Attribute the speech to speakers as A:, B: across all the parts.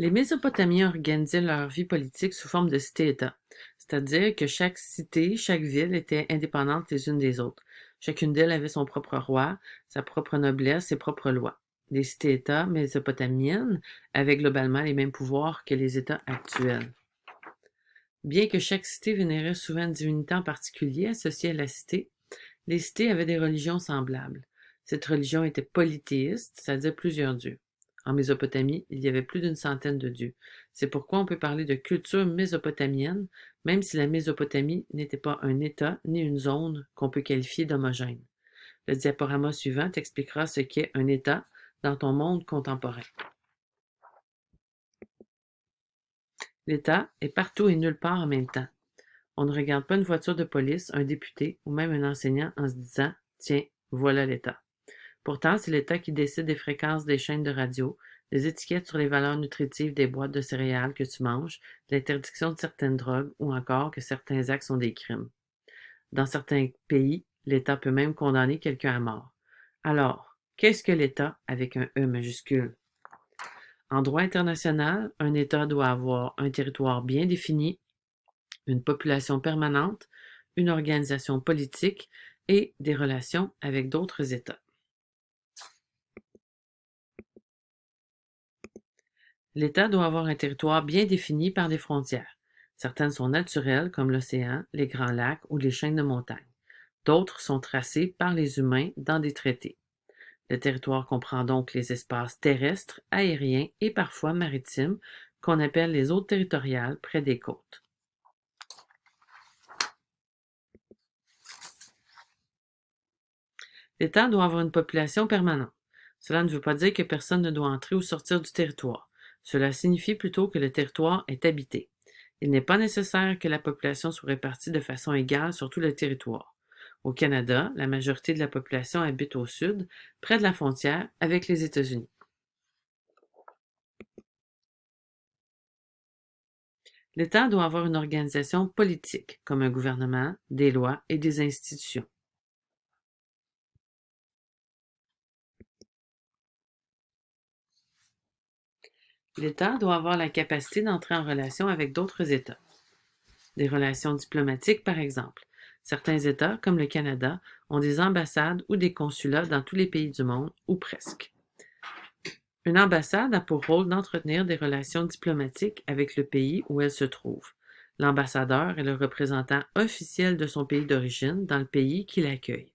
A: Les Mésopotamiens organisaient leur vie politique sous forme de cités-États, c'est-à-dire que chaque cité, chaque ville était indépendante les unes des autres. Chacune d'elles avait son propre roi, sa propre noblesse, ses propres lois. Les cités-États mésopotamiennes avaient globalement les mêmes pouvoirs que les États actuels. Bien que chaque cité vénérait souvent une divinité en particulier associée à la cité, les cités avaient des religions semblables. Cette religion était polythéiste, c'est-à-dire plusieurs dieux. En Mésopotamie, il y avait plus d'une centaine de dieux. C'est pourquoi on peut parler de culture mésopotamienne, même si la Mésopotamie n'était pas un État ni une zone qu'on peut qualifier d'homogène. Le diaporama suivant t'expliquera ce qu'est un État dans ton monde contemporain. L'État est partout et nulle part en même temps. On ne regarde pas une voiture de police, un député ou même un enseignant en se disant « Tiens, voilà l'État ». Pourtant, c'est l'État qui décide des fréquences des chaînes de radio, des étiquettes sur les valeurs nutritives des boîtes de céréales que tu manges, de l'interdiction de certaines drogues ou encore que certains actes sont des crimes. Dans certains pays, l'État peut même condamner quelqu'un à mort. Alors, qu'est-ce que l'État avec un E majuscule? En droit international, un État doit avoir un territoire bien défini, une population permanente, une organisation politique et des relations avec d'autres États. L'État doit avoir un territoire bien défini par des frontières. Certaines sont naturelles, comme l'océan, les grands lacs ou les chaînes de montagnes. D'autres sont tracées par les humains dans des traités. Le territoire comprend donc les espaces terrestres, aériens et parfois maritimes, qu'on appelle les eaux territoriales près des côtes. L'État doit avoir une population permanente. Cela ne veut pas dire que personne ne doit entrer ou sortir du territoire. Cela signifie plutôt que le territoire est habité. Il n'est pas nécessaire que la population soit répartie de façon égale sur tout le territoire. Au Canada, la majorité de la population habite au sud, près de la frontière avec les États-Unis. L'État doit avoir une organisation politique, comme un gouvernement, des lois et des institutions. L'État doit avoir la capacité d'entrer en relation avec d'autres États. Des relations diplomatiques, par exemple. Certains États, comme le Canada, ont des ambassades ou des consulats dans tous les pays du monde, ou presque. Une ambassade a pour rôle d'entretenir des relations diplomatiques avec le pays où elle se trouve. L'ambassadeur est le représentant officiel de son pays d'origine dans le pays qui l'accueille.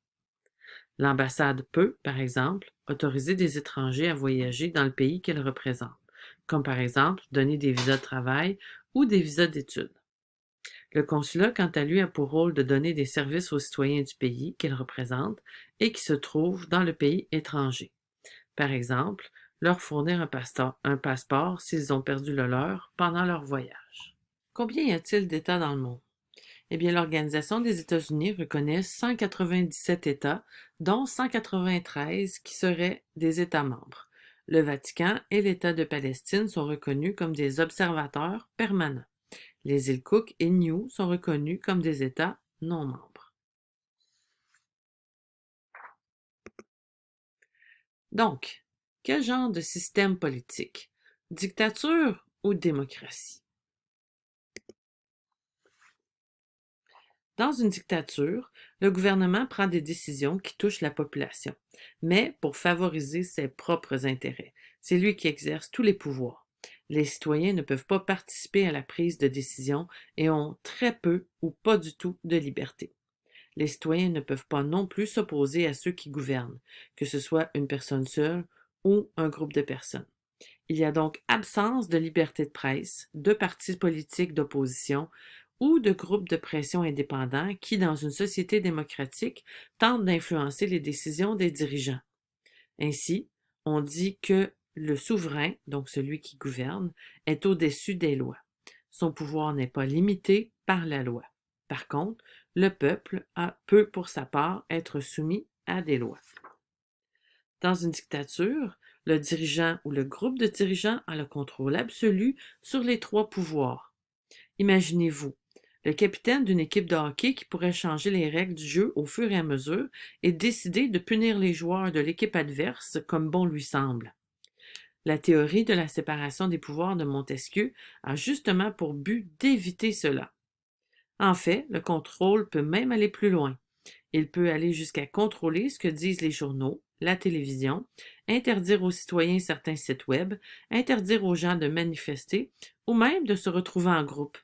A: L'ambassade peut, par exemple, autoriser des étrangers à voyager dans le pays qu'elle représente, comme par exemple donner des visas de travail ou des visas d'études. Le consulat, quant à lui, a pour rôle de donner des services aux citoyens du pays qu'elle représente et qui se trouvent dans le pays étranger. Par exemple, leur fournir un passeport s'ils ont perdu le leur pendant leur voyage. Combien y a-t-il d'États dans le monde? Eh bien, l'Organisation des États-Unis reconnaît 197 États, dont 193 qui seraient des États membres. Le Vatican et l'État de Palestine sont reconnus comme des observateurs permanents. Les îles Cook et Niue sont reconnus comme des États non membres. Donc, quel genre de système politique? Dictature ou démocratie? Dans une dictature, le gouvernement prend des décisions qui touchent la population, mais pour favoriser ses propres intérêts. C'est lui qui exerce tous les pouvoirs. Les citoyens ne peuvent pas participer à la prise de décision et ont très peu ou pas du tout de liberté. Les citoyens ne peuvent pas non plus s'opposer à ceux qui gouvernent, que ce soit une personne seule ou un groupe de personnes. Il y a donc absence de liberté de presse, de partis politiques d'opposition ou de groupes de pression indépendants qui, dans une société démocratique, tentent d'influencer les décisions des dirigeants. Ainsi, on dit que le souverain, donc celui qui gouverne, est au-dessus des lois. Son pouvoir n'est pas limité par la loi. Par contre, le peuple peut pour sa part être soumis à des lois. Dans une dictature, le dirigeant ou le groupe de dirigeants a le contrôle absolu sur les trois pouvoirs. Imaginez-vous, le capitaine d'une équipe de hockey qui pourrait changer les règles du jeu au fur et à mesure et décider de punir les joueurs de l'équipe adverse comme bon lui semble. La théorie de la séparation des pouvoirs de Montesquieu a justement pour but d'éviter cela. En fait, le contrôle peut même aller plus loin. Il peut aller jusqu'à contrôler ce que disent les journaux, la télévision, interdire aux citoyens certains sites web, interdire aux gens de manifester ou même de se retrouver en groupe.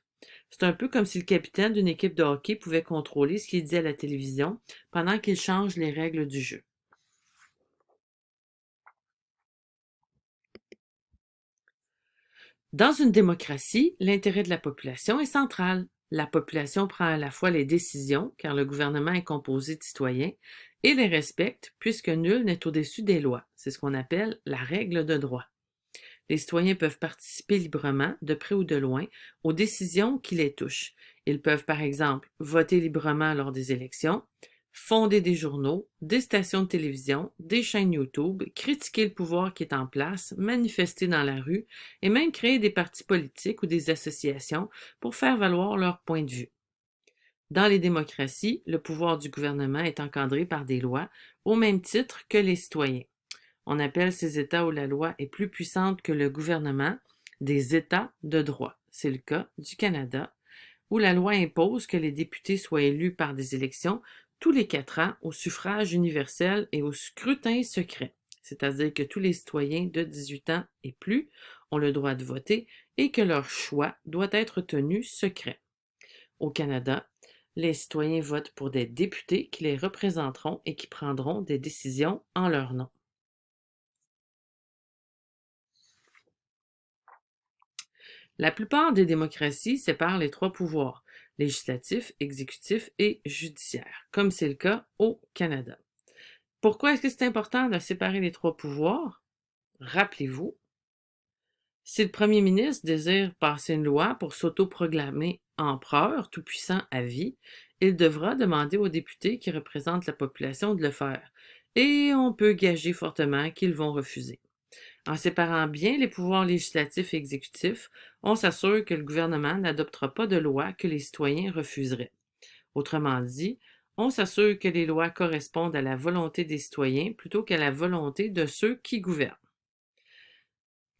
A: C'est un peu comme si le capitaine d'une équipe de hockey pouvait contrôler ce qui est dit à la télévision pendant qu'il change les règles du jeu. Dans une démocratie, l'intérêt de la population est central. La population prend à la fois les décisions, car le gouvernement est composé de citoyens, et les respecte, puisque nul n'est au-dessus des lois. C'est ce qu'on appelle la règle de droit. Les citoyens peuvent participer librement, de près ou de loin, aux décisions qui les touchent. Ils peuvent, par exemple, voter librement lors des élections, fonder des journaux, des stations de télévision, des chaînes YouTube, critiquer le pouvoir qui est en place, manifester dans la rue et même créer des partis politiques ou des associations pour faire valoir leur point de vue. Dans les démocraties, le pouvoir du gouvernement est encadré par des lois au même titre que les citoyens. On appelle ces États où la loi est plus puissante que le gouvernement des États de droit. C'est le cas du Canada, où la loi impose que les députés soient élus par des élections tous les 4 ans au suffrage universel et au scrutin secret. C'est-à-dire que tous les citoyens de 18 ans et plus ont le droit de voter et que leur choix doit être tenu secret. Au Canada, les citoyens votent pour des députés qui les représenteront et qui prendront des décisions en leur nom. La plupart des démocraties séparent les 3 pouvoirs, législatif, exécutif et judiciaire, comme c'est le cas au Canada. Pourquoi est-ce que c'est important de séparer les 3 pouvoirs? Rappelez-vous, si le premier ministre désire passer une loi pour s'autoproclamer empereur tout-puissant à vie, il devra demander aux députés qui représentent la population de le faire, et on peut gager fortement qu'ils vont refuser. En séparant bien les pouvoirs législatifs et exécutifs, on s'assure que le gouvernement n'adoptera pas de loi que les citoyens refuseraient. Autrement dit, on s'assure que les lois correspondent à la volonté des citoyens plutôt qu'à la volonté de ceux qui gouvernent.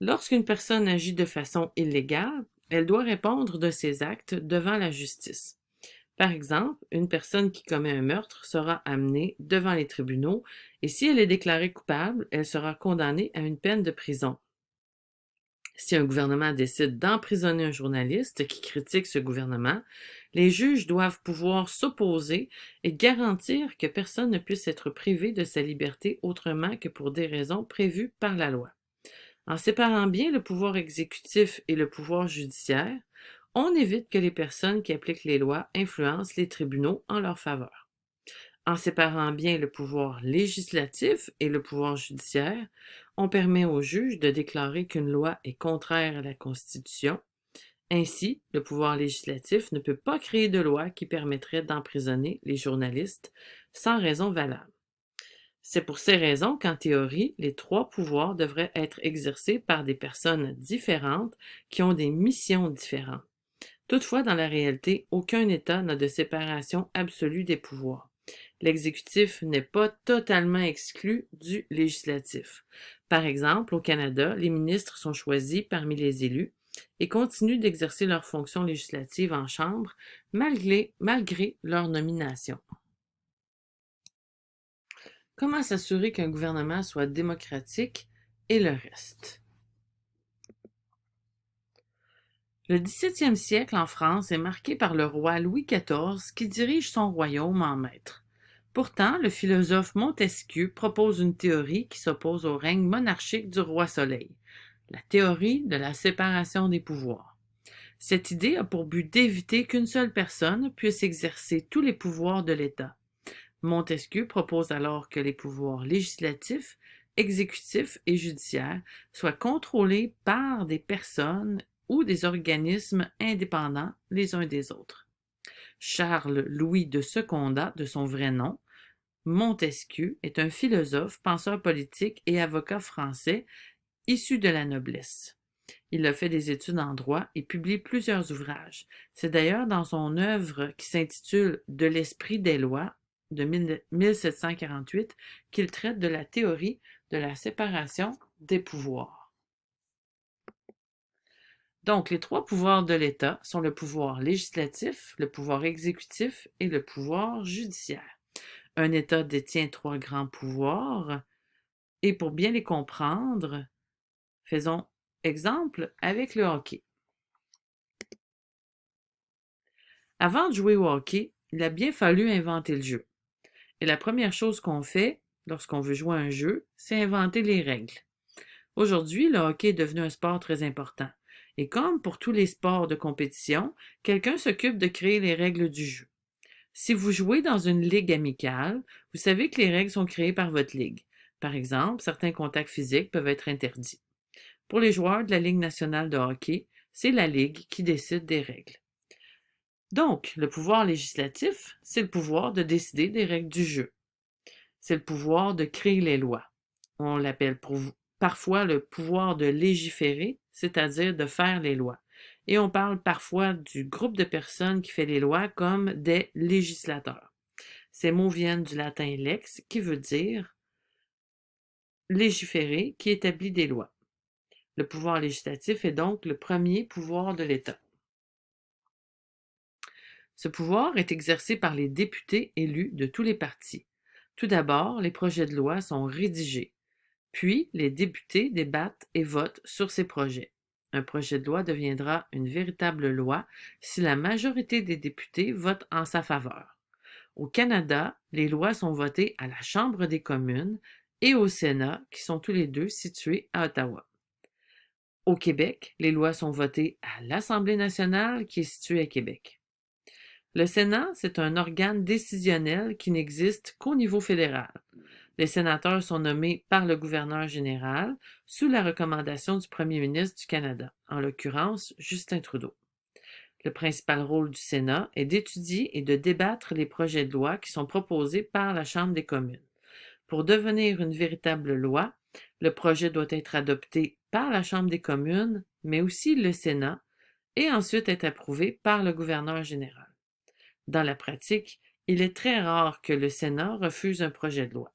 A: Lorsqu'une personne agit de façon illégale, elle doit répondre de ses actes devant la justice. Par exemple, une personne qui commet un meurtre sera amenée devant les tribunaux et si elle est déclarée coupable, elle sera condamnée à une peine de prison. Si un gouvernement décide d'emprisonner un journaliste qui critique ce gouvernement, les juges doivent pouvoir s'opposer et garantir que personne ne puisse être privé de sa liberté autrement que pour des raisons prévues par la loi. En séparant bien le pouvoir exécutif et le pouvoir judiciaire, on évite que les personnes qui appliquent les lois influencent les tribunaux en leur faveur. En séparant bien le pouvoir législatif et le pouvoir judiciaire, on permet aux juges de déclarer qu'une loi est contraire à la Constitution. Ainsi, le pouvoir législatif ne peut pas créer de loi qui permettrait d'emprisonner les journalistes sans raison valable. C'est pour ces raisons qu'en théorie, les 3 pouvoirs devraient être exercés par des personnes différentes qui ont des missions différentes. Toutefois, dans la réalité, aucun État n'a de séparation absolue des pouvoirs. L'exécutif n'est pas totalement exclu du législatif. Par exemple, au Canada, les ministres sont choisis parmi les élus et continuent d'exercer leurs fonctions législatives en Chambre malgré leur nomination. Comment s'assurer qu'un gouvernement soit démocratique et le reste? Le 17e siècle en France est marqué par le roi Louis XIV qui dirige son royaume en maître. Pourtant, le philosophe Montesquieu propose une théorie qui s'oppose au règne monarchique du roi Soleil, la théorie de la séparation des pouvoirs. Cette idée a pour but d'éviter qu'une seule personne puisse exercer tous les pouvoirs de l'État. Montesquieu propose alors que les pouvoirs législatifs, exécutifs et judiciaires soient contrôlés par des personnes ou des organismes indépendants les uns des autres. Charles-Louis de Secondat, de son vrai nom, Montesquieu, est un philosophe, penseur politique et avocat français issu de la noblesse. Il a fait des études en droit et publie plusieurs ouvrages. C'est d'ailleurs dans son œuvre qui s'intitule De l'esprit des lois de 1748 qu'il traite de la théorie de la séparation des pouvoirs. Donc, les trois pouvoirs de l'État sont le pouvoir législatif, le pouvoir exécutif et le pouvoir judiciaire. Un État détient trois grands pouvoirs et pour bien les comprendre, faisons exemple avec le hockey. Avant de jouer au hockey, il a bien fallu inventer le jeu. Et la première chose qu'on fait lorsqu'on veut jouer à un jeu, c'est inventer les règles. Aujourd'hui, le hockey est devenu un sport très important. Et comme pour tous les sports de compétition, quelqu'un s'occupe de créer les règles du jeu. Si vous jouez dans une ligue amicale, vous savez que les règles sont créées par votre ligue. Par exemple, certains contacts physiques peuvent être interdits. Pour les joueurs de la Ligue nationale de hockey, c'est la ligue qui décide des règles. Donc, le pouvoir législatif, c'est le pouvoir de décider des règles du jeu. C'est le pouvoir de créer les lois. On l'appelle parfois le pouvoir de légiférer, c'est-à-dire de faire les lois. Et on parle parfois du groupe de personnes qui fait les lois comme des législateurs. Ces mots viennent du latin lex, qui veut dire légiférer, qui établit des lois. Le pouvoir législatif est donc le premier pouvoir de l'État. Ce pouvoir est exercé par les députés élus de tous les partis. Tout d'abord, les projets de loi sont rédigés. Puis, les députés débattent et votent sur ces projets. Un projet de loi deviendra une véritable loi si la majorité des députés votent en sa faveur. Au Canada, les lois sont votées à la Chambre des communes et au Sénat, qui sont tous les deux situés à Ottawa. Au Québec, les lois sont votées à l'Assemblée nationale, qui est située à Québec. Le Sénat, c'est un organe décisionnel qui n'existe qu'au niveau fédéral. Les sénateurs sont nommés par le gouverneur général sous la recommandation du premier ministre du Canada, en l'occurrence Justin Trudeau. Le principal rôle du Sénat est d'étudier et de débattre les projets de loi qui sont proposés par la Chambre des communes. Pour devenir une véritable loi, le projet doit être adopté par la Chambre des communes, mais aussi le Sénat, et ensuite être approuvé par le gouverneur général. Dans la pratique, il est très rare que le Sénat refuse un projet de loi.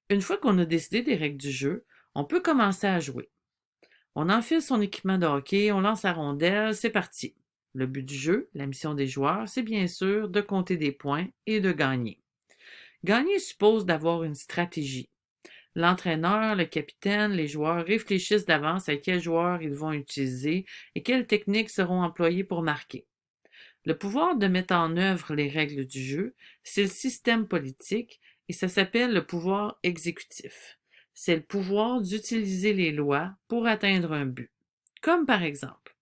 A: Une fois qu'on a décidé des règles du jeu, on peut commencer à jouer. On enfile son équipement de hockey, on lance la rondelle, c'est parti. Le but du jeu, la mission des joueurs, c'est bien sûr de compter des points et de gagner. Gagner suppose d'avoir une stratégie. L'entraîneur, le capitaine, les joueurs réfléchissent d'avance à quels joueurs ils vont utiliser et quelles techniques seront employées pour marquer. Le pouvoir de mettre en œuvre les règles du jeu, c'est le système politique et ça s'appelle le pouvoir exécutif. C'est le pouvoir d'utiliser les lois pour atteindre un but. Comme par exemple,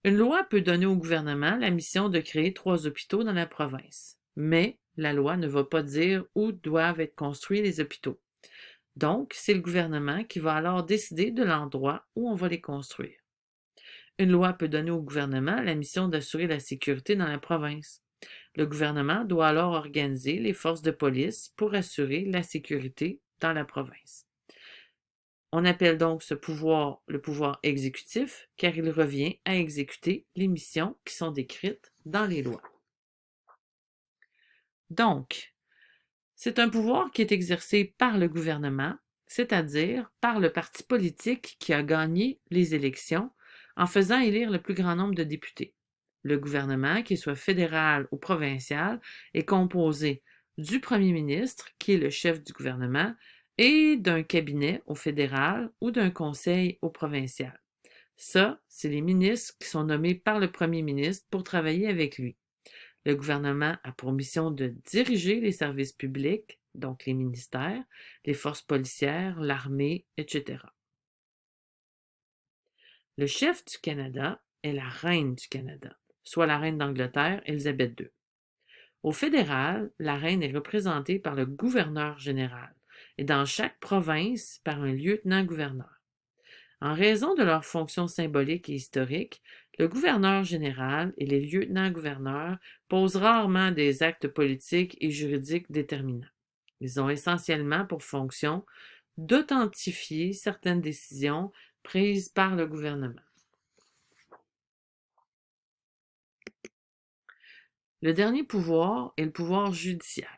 A: une loi peut donner au gouvernement la mission de créer 3 hôpitaux dans la province. Mais la loi ne va pas dire où doivent être construits les hôpitaux. Donc, c'est le gouvernement qui va alors décider de l'endroit où on va les construire. Une loi peut donner au gouvernement la mission d'assurer la sécurité dans la province. Le gouvernement doit alors organiser les forces de police pour assurer la sécurité dans la province. On appelle donc ce pouvoir le pouvoir exécutif car il revient à exécuter les missions qui sont décrites dans les lois. Donc, c'est un pouvoir qui est exercé par le gouvernement, c'est-à-dire par le parti politique qui a gagné les élections en faisant élire le plus grand nombre de députés. Le gouvernement, qu'il soit fédéral ou provincial, est composé du premier ministre, qui est le chef du gouvernement, et d'un cabinet au fédéral ou d'un conseil au provincial. Ça, c'est les ministres qui sont nommés par le premier ministre pour travailler avec lui. Le gouvernement a pour mission de diriger les services publics, donc les ministères, les forces policières, l'armée, etc. Le chef du Canada est la reine du Canada, soit la reine d'Angleterre, Élisabeth II. Au fédéral, la reine est représentée par le gouverneur général et dans chaque province par un lieutenant-gouverneur. En raison de leurs fonctions symboliques et historiques, le gouverneur général et les lieutenants-gouverneurs posent rarement des actes politiques et juridiques déterminants. Ils ont essentiellement pour fonction d'authentifier certaines décisions prises par le gouvernement. Le dernier pouvoir est le pouvoir judiciaire.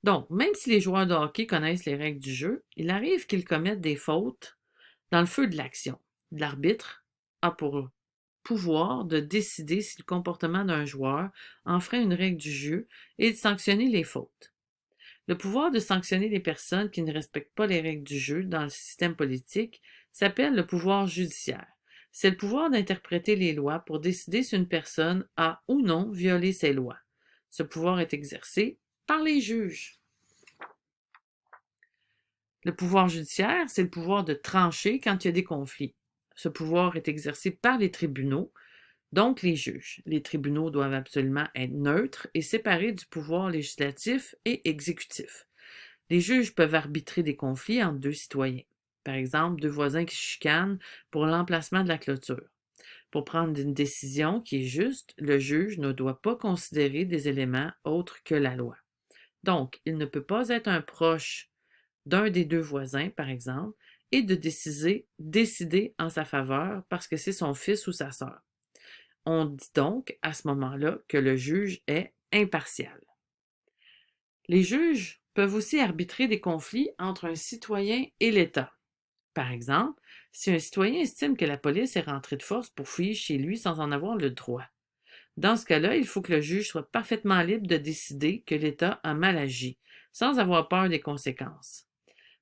A: Donc, même si les joueurs de hockey connaissent les règles du jeu, il arrive qu'ils commettent des fautes dans le feu de l'action. L'arbitre a pour pouvoir de décider si le comportement d'un joueur enfreint une règle du jeu et de sanctionner les fautes. Le pouvoir de sanctionner les personnes qui ne respectent pas les règles du jeu dans le système politique s'appelle le pouvoir judiciaire. C'est le pouvoir d'interpréter les lois pour décider si une personne a ou non violé ces lois. Ce pouvoir est exercé par les juges. Le pouvoir judiciaire, c'est le pouvoir de trancher quand il y a des conflits. Ce pouvoir est exercé par les tribunaux, donc les juges. Les tribunaux doivent absolument être neutres et séparés du pouvoir législatif et exécutif. Les juges peuvent arbitrer des conflits entre deux citoyens. Par exemple, deux voisins qui se chicanent pour l'emplacement de la clôture. Pour prendre une décision qui est juste, le juge ne doit pas considérer des éléments autres que la loi. Donc, il ne peut pas être un proche d'un des deux voisins, par exemple, et de décider en sa faveur parce que c'est son fils ou sa sœur. On dit donc à ce moment-là que le juge est impartial. Les juges peuvent aussi arbitrer des conflits entre un citoyen et l'État. Par exemple, si un citoyen estime que la police est rentrée de force pour fouiller chez lui sans en avoir le droit. Dans ce cas-là, il faut que le juge soit parfaitement libre de décider que l'État a mal agi, sans avoir peur des conséquences.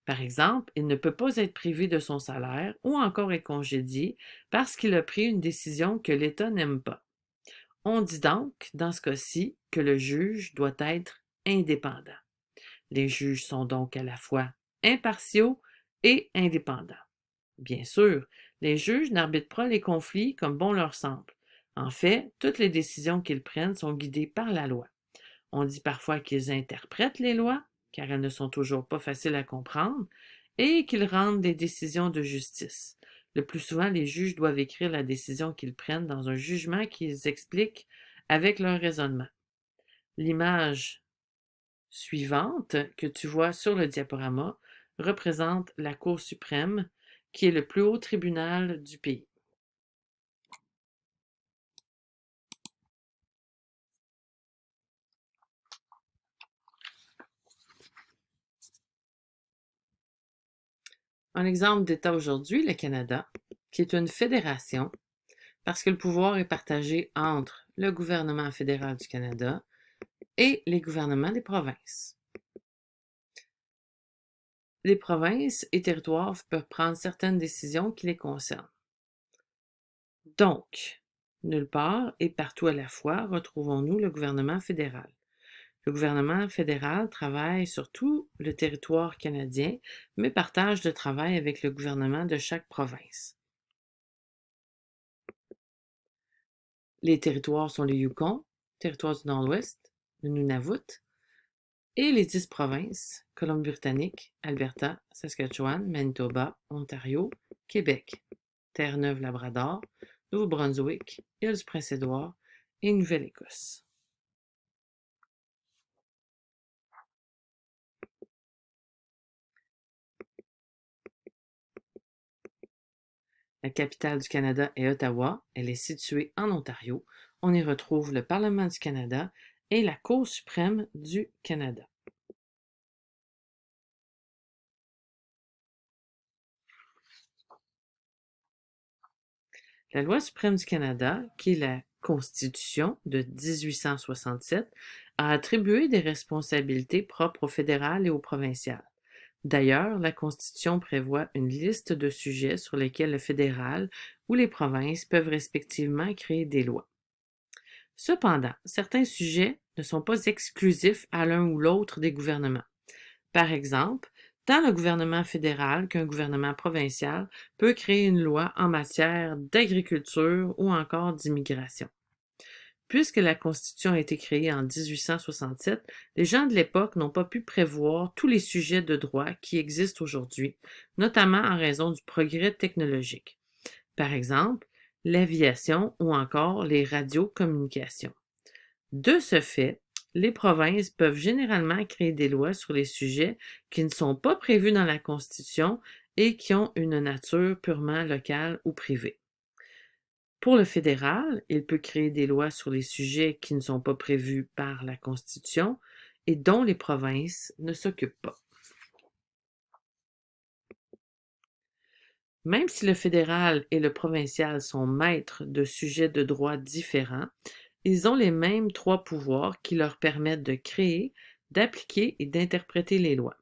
A: Par exemple, il ne peut pas être privé de son salaire ou encore être congédié parce qu'il a pris une décision que l'État n'aime pas. On dit donc, dans ce cas-ci, que le juge doit être indépendant. Les juges sont donc à la fois impartiaux et indépendants. Bien sûr, les juges n'arbitrent pas les conflits comme bon leur semble. En fait, toutes les décisions qu'ils prennent sont guidées par la loi. On dit parfois qu'ils interprètent les lois, car elles ne sont toujours pas faciles à comprendre, et qu'ils rendent des décisions de justice. Le plus souvent, les juges doivent écrire la décision qu'ils prennent dans un jugement qu'ils expliquent avec leur raisonnement. L'image suivante que tu vois sur le diaporama représente la Cour suprême, qui est le plus haut tribunal du pays. Un exemple d'État aujourd'hui, le Canada, qui est une fédération, parce que le pouvoir est partagé entre le gouvernement fédéral du Canada et les gouvernements des provinces. Les provinces et territoires peuvent prendre certaines décisions qui les concernent. Donc, nulle part et partout à la fois retrouvons-nous le gouvernement fédéral. Le gouvernement fédéral travaille sur tout le territoire canadien, mais partage le travail avec le gouvernement de chaque province. Les territoires sont le Yukon, territoire du Nord-Ouest, le Nunavut, et les 10 provinces, Colombie-Britannique, Alberta, Saskatchewan, Manitoba, Ontario, Québec, Terre-Neuve-Labrador, Nouveau-Brunswick, Île-du-Prince-Édouard et Nouvelle-Écosse. La capitale du Canada est Ottawa. Elle est située en Ontario. On y retrouve le Parlement du Canada et la Cour suprême du Canada. La Loi suprême du Canada, qui est la Constitution de 1867, a attribué des responsabilités propres au fédéral et au provincial. D'ailleurs, la Constitution prévoit une liste de sujets sur lesquels le fédéral ou les provinces peuvent respectivement créer des lois. Cependant, certains sujets ne sont pas exclusifs à l'un ou l'autre des gouvernements. Par exemple, tant le gouvernement fédéral qu'un gouvernement provincial peut créer une loi en matière d'agriculture ou encore d'immigration. Puisque la Constitution a été créée en 1867, les gens de l'époque n'ont pas pu prévoir tous les sujets de droit qui existent aujourd'hui, notamment en raison du progrès technologique. Par exemple, l'aviation ou encore les radiocommunications. De ce fait, les provinces peuvent généralement créer des lois sur les sujets qui ne sont pas prévus dans la Constitution et qui ont une nature purement locale ou privée. Pour le fédéral, il peut créer des lois sur les sujets qui ne sont pas prévus par la Constitution et dont les provinces ne s'occupent pas. Même si le fédéral et le provincial sont maîtres de sujets de droit différents, ils ont les mêmes trois pouvoirs qui leur permettent de créer, d'appliquer et d'interpréter les lois.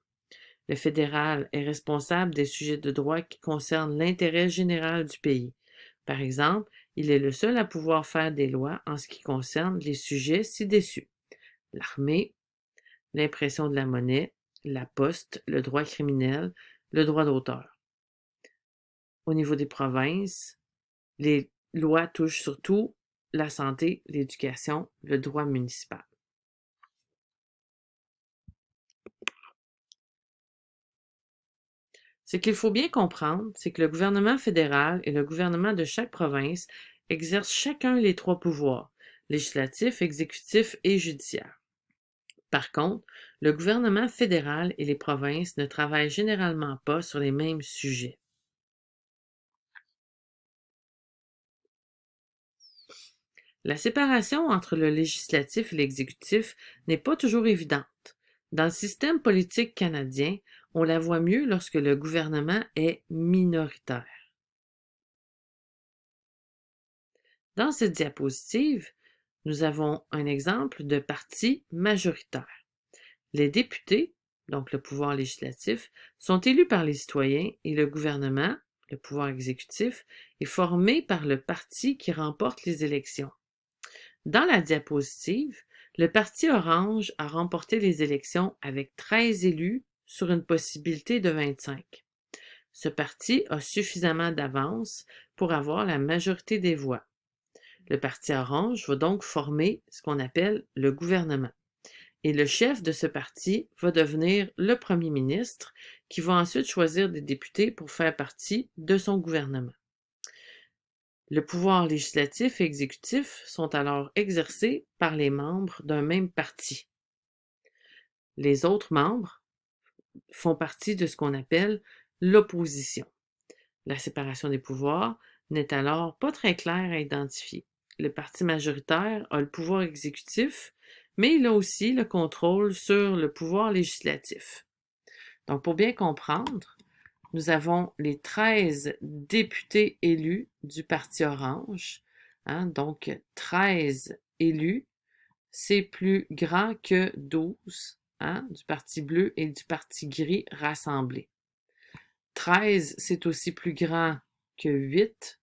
A: Le fédéral est responsable des sujets de droit qui concernent l'intérêt général du pays. Par exemple, il est le seul à pouvoir faire des lois en ce qui concerne les sujets ci-dessus: l'armée, l'impression de la monnaie, la poste, le droit criminel, le droit d'auteur. Au niveau des provinces, les lois touchent surtout la santé, l'éducation, le droit municipal. Ce qu'il faut bien comprendre, c'est que le gouvernement fédéral et le gouvernement de chaque province exercent chacun les trois pouvoirs: législatif, exécutif et judiciaire. Par contre, le gouvernement fédéral et les provinces ne travaillent généralement pas sur les mêmes sujets. La séparation entre le législatif et l'exécutif n'est pas toujours évidente. Dans le système politique canadien, on la voit mieux lorsque le gouvernement est minoritaire. Dans cette diapositive, nous avons un exemple de parti majoritaire. Les députés, donc le pouvoir législatif, sont élus par les citoyens et le gouvernement, le pouvoir exécutif, est formé par le parti qui remporte les élections. Dans la diapositive, le Parti orange a remporté les élections avec 13 élus sur une possibilité de 25. Ce parti a suffisamment d'avance pour avoir la majorité des voix. Le Parti orange va donc former ce qu'on appelle le gouvernement. Et le chef de ce parti va devenir le premier ministre, qui va ensuite choisir des députés pour faire partie de son gouvernement. Le pouvoir législatif et exécutif sont alors exercés par les membres d'un même parti. Les autres membres font partie de ce qu'on appelle l'opposition. La séparation des pouvoirs n'est alors pas très claire à identifier. Le parti majoritaire a le pouvoir exécutif, mais il a aussi le contrôle sur le pouvoir législatif. Donc, pour bien comprendre, nous avons les 13 députés élus du Parti orange. Donc, 13 élus, c'est plus grand que 12 du Parti bleu et du Parti gris rassemblés. 13, c'est aussi plus grand que 8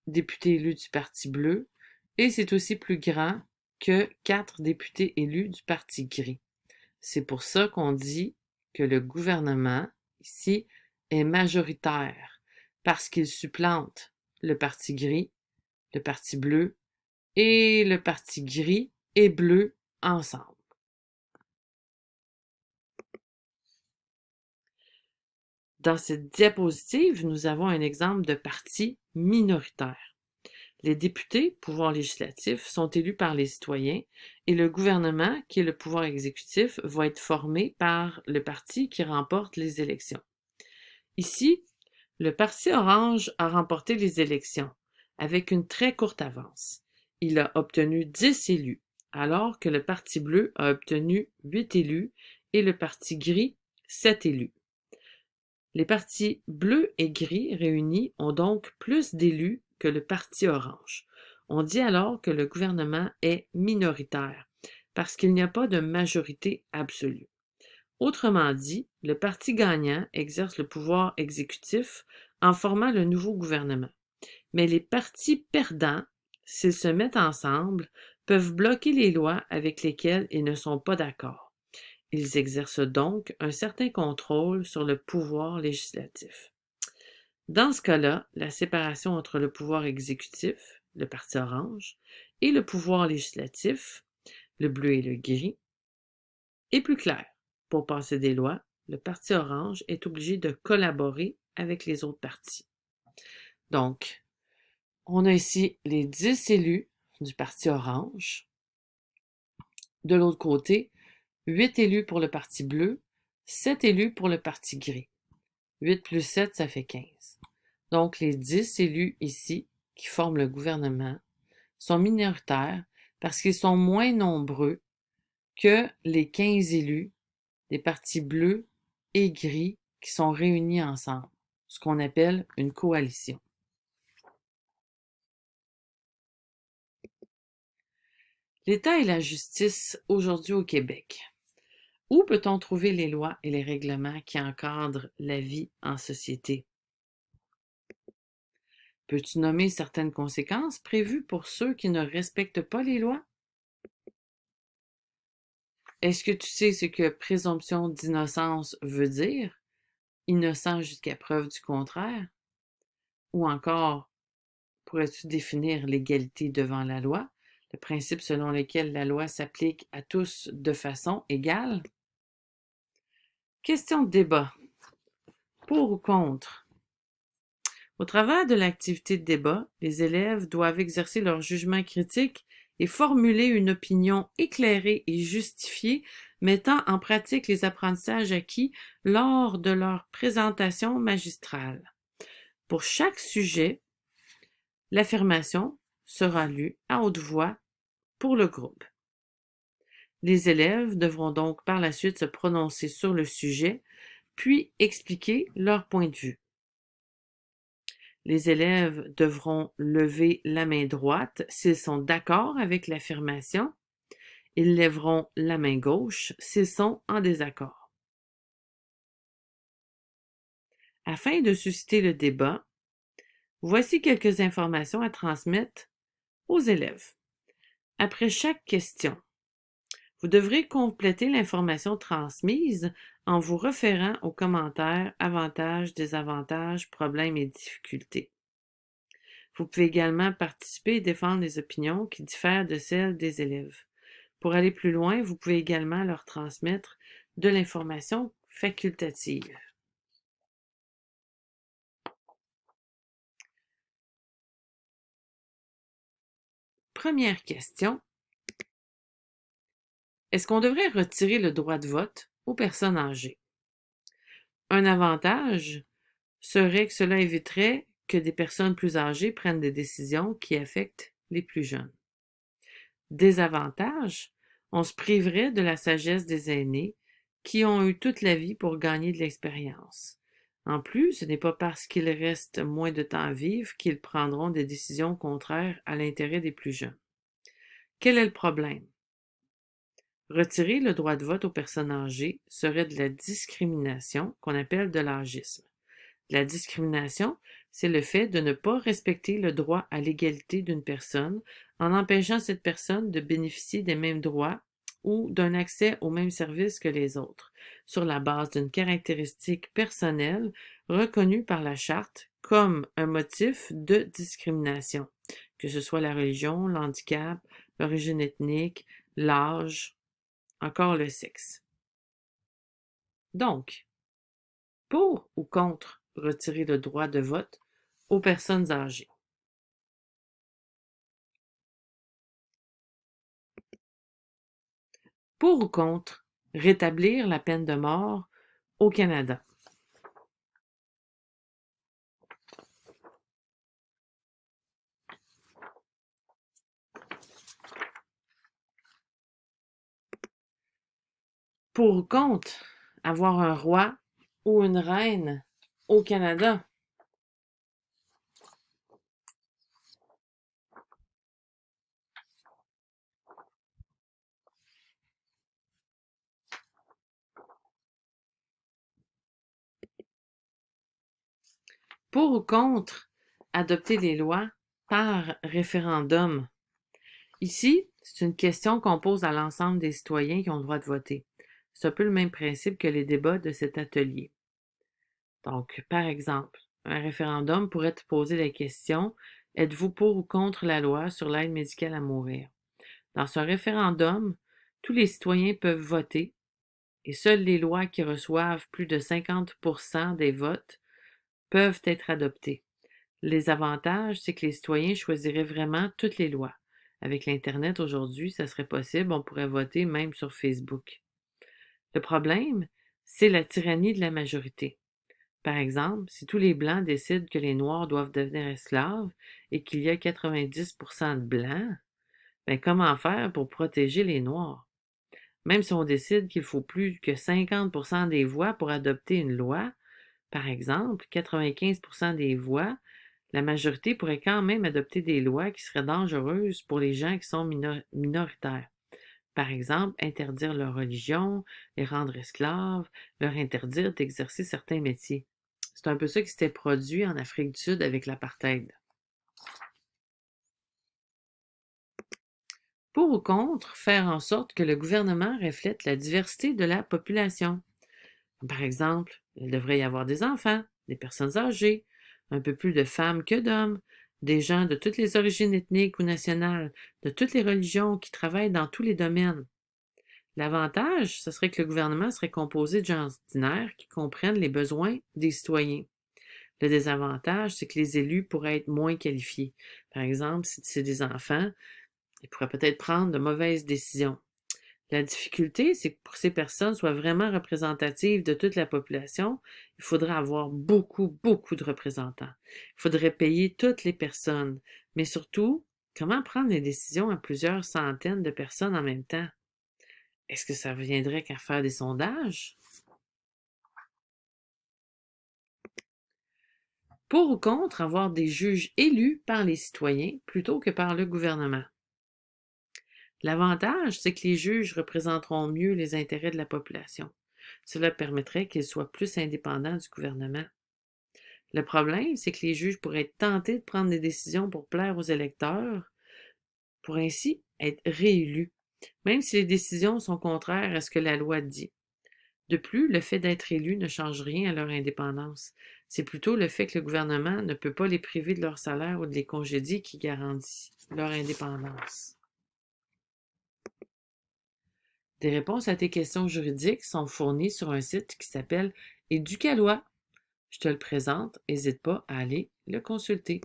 A: députés élus du Parti bleu et c'est aussi plus grand que 4 députés élus du Parti gris. C'est pour ça qu'on dit que le gouvernement, ici, est majoritaire, parce qu'il supplante le Parti gris, le Parti bleu et le Parti gris et bleu ensemble. Dans cette diapositive, nous avons un exemple de parti minoritaire. Les députés, pouvoir législatif, sont élus par les citoyens et le gouvernement, qui est le pouvoir exécutif, va être formé par le parti qui remporte les élections. Ici, le Parti orange a remporté les élections avec une très courte avance. Il a obtenu 10 élus, alors que le Parti bleu a obtenu 8 élus et le Parti gris 7 élus. Les partis bleus et gris réunis ont donc plus d'élus que le Parti orange. On dit alors que le gouvernement est minoritaire, parce qu'il n'y a pas de majorité absolue. Autrement dit, le parti gagnant exerce le pouvoir exécutif en formant le nouveau gouvernement. Mais les partis perdants, s'ils se mettent ensemble, peuvent bloquer les lois avec lesquelles ils ne sont pas d'accord. Ils exercent donc un certain contrôle sur le pouvoir législatif. Dans ce cas-là, la séparation entre le pouvoir exécutif, le Parti orange, et le pouvoir législatif, le bleu et le gris, est plus claire. Pour passer des lois, le Parti orange est obligé de collaborer avec les autres partis. Donc, on a ici les 10 élus du Parti orange. De l'autre côté, 8 élus pour le Parti bleu, 7 élus pour le Parti gris. 8 plus 7, ça fait 15. Donc, les 10 élus ici, qui forment le gouvernement, sont minoritaires parce qu'ils sont moins nombreux que les 15 élus des partis bleus et gris qui sont réunis ensemble, ce qu'on appelle une coalition. L'État et la justice aujourd'hui au Québec. Où peut-on trouver les lois et les règlements qui encadrent la vie en société? Peux-tu nommer certaines conséquences prévues pour ceux qui ne respectent pas les lois? Est-ce que tu sais ce que présomption d'innocence veut dire? Innocent jusqu'à preuve du contraire? Ou encore, pourrais-tu définir l'égalité devant la loi, le principe selon lequel la loi s'applique à tous de façon égale? Question de débat. Pour ou contre? Au travers de l'activité de débat, les élèves doivent exercer leur jugement critique et formuler une opinion éclairée et justifiée, mettant en pratique les apprentissages acquis lors de leur présentation magistrale. Pour chaque sujet, l'affirmation sera lue à haute voix pour le groupe. Les élèves devront donc par la suite se prononcer sur le sujet, puis expliquer leur point de vue. Les élèves devront lever la main droite s'ils sont d'accord avec l'affirmation. Ils lèveront la main gauche s'ils sont en désaccord. Afin de susciter le débat, voici quelques informations à transmettre aux élèves. Après chaque question, vous devrez compléter l'information transmise en vous référant aux commentaires avantages, désavantages, problèmes et difficultés. Vous pouvez également participer et défendre des opinions qui diffèrent de celles des élèves. Pour aller plus loin, vous pouvez également leur transmettre de l'information facultative. Première question. Est-ce qu'on devrait retirer le droit de vote aux personnes âgées? Un avantage serait que cela éviterait que des personnes plus âgées prennent des décisions qui affectent les plus jeunes. Désavantage, on se priverait de la sagesse des aînés qui ont eu toute la vie pour gagner de l'expérience. En plus, ce n'est pas parce qu'il reste moins de temps à vivre qu'ils prendront des décisions contraires à l'intérêt des plus jeunes. Quel est le problème? Retirer le droit de vote aux personnes âgées serait de la discrimination qu'on appelle de l'âgisme. La discrimination, c'est le fait de ne pas respecter le droit à l'égalité d'une personne en empêchant cette personne de bénéficier des mêmes droits ou d'un accès aux mêmes services que les autres, sur la base d'une caractéristique personnelle reconnue par la Charte comme un motif de discrimination, que ce soit la religion, l'handicap, l'origine ethnique, l'âge, encore le sexe. Donc, pour ou contre retirer le droit de vote aux personnes âgées? Pour ou contre rétablir la peine de mort au Canada? Pour ou contre avoir un roi ou une reine au Canada? Pour ou contre adopter des lois par référendum? Ici, c'est une question qu'on pose à l'ensemble des citoyens qui ont le droit de voter. C'est un peu le même principe que les débats de cet atelier. Donc, par exemple, un référendum pourrait te poser la question: êtes-vous pour ou contre la loi sur l'aide médicale à mourir? Dans ce référendum, tous les citoyens peuvent voter et seules les lois qui reçoivent plus de 50% des votes peuvent être adoptées. Les avantages, c'est que les citoyens choisiraient vraiment toutes les lois. Avec l'Internet aujourd'hui, ça serait possible, on pourrait voter même sur Facebook. Le problème, c'est la tyrannie de la majorité. Par exemple, si tous les Blancs décident que les Noirs doivent devenir esclaves et qu'il y a 90% de Blancs, ben comment faire pour protéger les Noirs? Même si on décide qu'il faut plus que 50% des voix pour adopter une loi, par exemple, 95% des voix, la majorité pourrait quand même adopter des lois qui seraient dangereuses pour les gens qui sont minoritaires. Par exemple, interdire leur religion, les rendre esclaves, leur interdire d'exercer certains métiers. C'est un peu ça qui s'était produit en Afrique du Sud avec l'apartheid. Pour ou contre, faire en sorte que le gouvernement reflète la diversité de la population. Par exemple, il devrait y avoir des enfants, des personnes âgées, un peu plus de femmes que d'hommes, des gens de toutes les origines ethniques ou nationales, de toutes les religions qui travaillent dans tous les domaines. L'avantage, ce serait que le gouvernement serait composé de gens ordinaires qui comprennent les besoins des citoyens. Le désavantage, c'est que les élus pourraient être moins qualifiés. Par exemple, si c'est des enfants, ils pourraient peut-être prendre de mauvaises décisions. La difficulté, c'est que pour que ces personnes soient vraiment représentatives de toute la population, il faudrait avoir beaucoup, beaucoup de représentants. Il faudrait payer toutes les personnes. Mais surtout, comment prendre des décisions à plusieurs centaines de personnes en même temps? Est-ce que ça viendrait qu'à faire des sondages? Pour ou contre avoir des juges élus par les citoyens plutôt que par le gouvernement? L'avantage, c'est que les juges représenteront mieux les intérêts de la population. Cela permettrait qu'ils soient plus indépendants du gouvernement. Le problème, c'est que les juges pourraient être tentés de prendre des décisions pour plaire aux électeurs, pour ainsi être réélus, même si les décisions sont contraires à ce que la loi dit. De plus, le fait d'être élu ne change rien à leur indépendance. C'est plutôt le fait que le gouvernement ne peut pas les priver de leur salaire ou de les congédier qui garantit leur indépendance. Des réponses à tes questions juridiques sont fournies sur un site qui s'appelle Éducaloi. Je te le présente, n'hésite pas à aller le consulter.